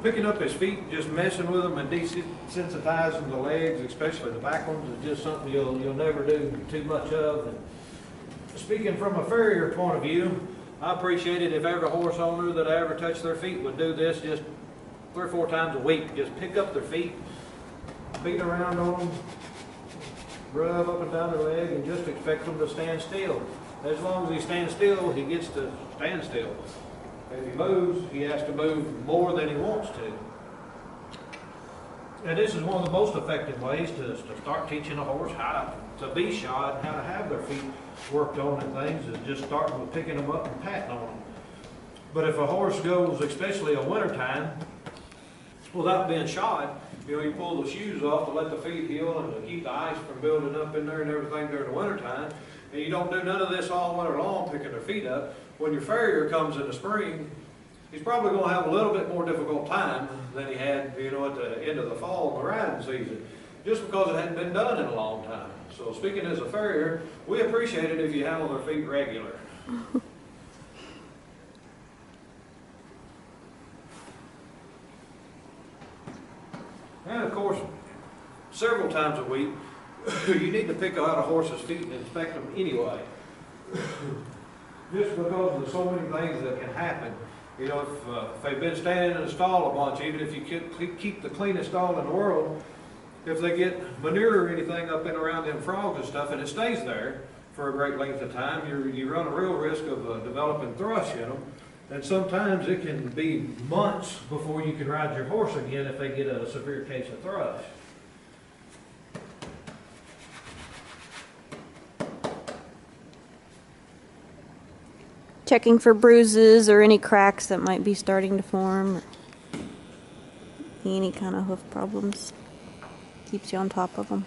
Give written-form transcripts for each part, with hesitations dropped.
picking up his feet, just messing with them and desensitizing the legs, especially the back ones, is just something you'll never do too much of. And speaking from a farrier point of view, I appreciate it if every horse owner that I ever touch their feet would do this just 3 or 4 times a week. Just pick up their feet, beat around on them, rub up and down their leg, and just expect them to stand still. As long as he stands still, he gets to stand still. If he moves, he has to move more than he wants to. And this is one of the most effective ways to start teaching a horse how to be shod, how to have their feet worked on and things, is just starting with picking them up and patting on them. But if a horse goes, especially in wintertime, without being shod, you pull the shoes off to let the feet heal and to keep the ice from building up in there and everything during the wintertime, and you don't do none of this all winter long picking their feet up. When your farrier comes in the spring, he's probably going to have a little bit more difficult time than he had, at the end of the fall in the riding season, just because it hadn't been done in a long time. So speaking as a farrier, we appreciate it if you handle their feet regular. And of course, several times a week, you need to pick out a horse's feet and inspect them anyway. Just because of so many things that can happen. If they've been standing in a stall a bunch, even if you keep the cleanest stall in the world, if they get manure or anything up and around them frogs and stuff, and it stays there for a great length of time, you run a real risk of developing thrush in them. And sometimes it can be months before you can ride your horse again if they get a severe case of thrush. Checking for bruises or any cracks that might be starting to form, or any kind of hoof problems. Keeps you on top of them.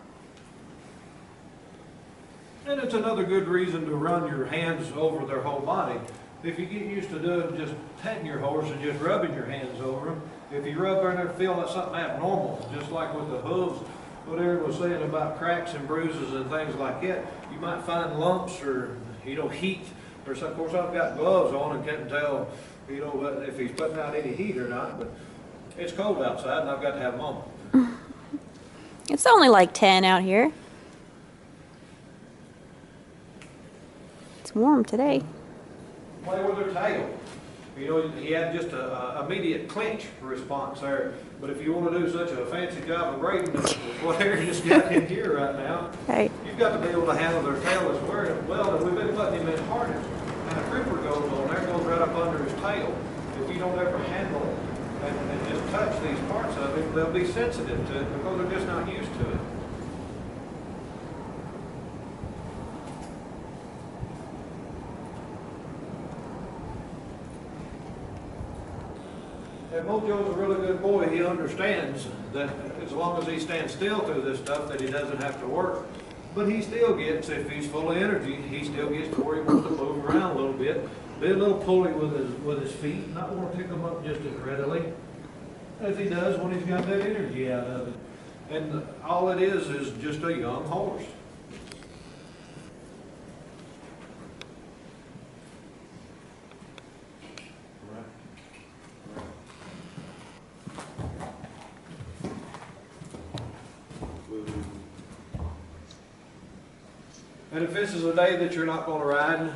And it's another good reason to run your hands over their whole body. If you get used to doing just petting your horse and just rubbing your hands over them, if you rub there and feel like something abnormal, just like with the hooves, what Aaron was saying about cracks and bruises and things like that, you might find lumps or heat. Or some, of course, I've got gloves on and can't tell if he's putting out any heat or not, but it's cold outside and I've got to have them on. It's only like 10 out here. It's warm today. Play with their tail. He had just an immediate clinch response there. But if you want to do such a fancy job of braiding what Aaron just got in here right now, right, you've got to be able to handle their tail as well. And we've been putting him in harness. And a creeper goes on there, goes right up under his tail. If you don't ever handle it and just touch these parts of him, they'll be sensitive to it because they're just not used to it. And Mojo's a really good boy. He understands that as long as he stands still through this stuff, that he doesn't have to work. But he still gets, if he's full of energy, he still gets to where he wants to move around a little bit, be a little pulley with his feet, not want to pick them up just as readily as he does when he's got that energy out of it. And all it is just a young horse. And if this is a day that you're not going to ride,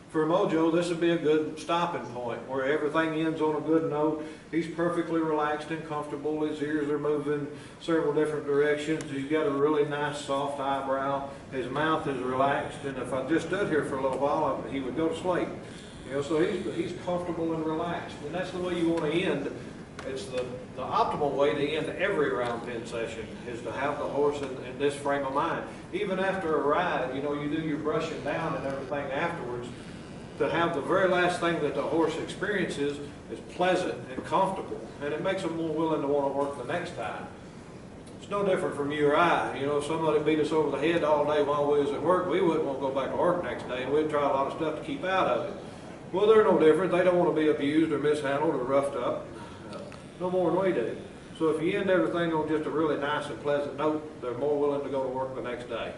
for Mojo, this would be a good stopping point where everything ends on a good note. He's perfectly relaxed and comfortable. His ears are moving several different directions. He's got a really nice soft eyebrow. His mouth is relaxed. And if I just stood here for a little while, he would go to sleep. So he's comfortable and relaxed. And that's the way you want to end. It's the optimal way to end every round pen session is to have the horse in this frame of mind. Even after a ride, you do your brushing down and everything afterwards. To have the very last thing that the horse experiences is pleasant and comfortable, and it makes them more willing to want to work the next time. It's no different from you or I. If somebody beat us over the head all day while we was at work, we wouldn't want to go back to work next day, and we'd try a lot of stuff to keep out of it. Well, they're no different. They don't want to be abused or mishandled or roughed up, no more than we do. So if you end everything on just a really nice and pleasant note, they're more willing to go to work the next day.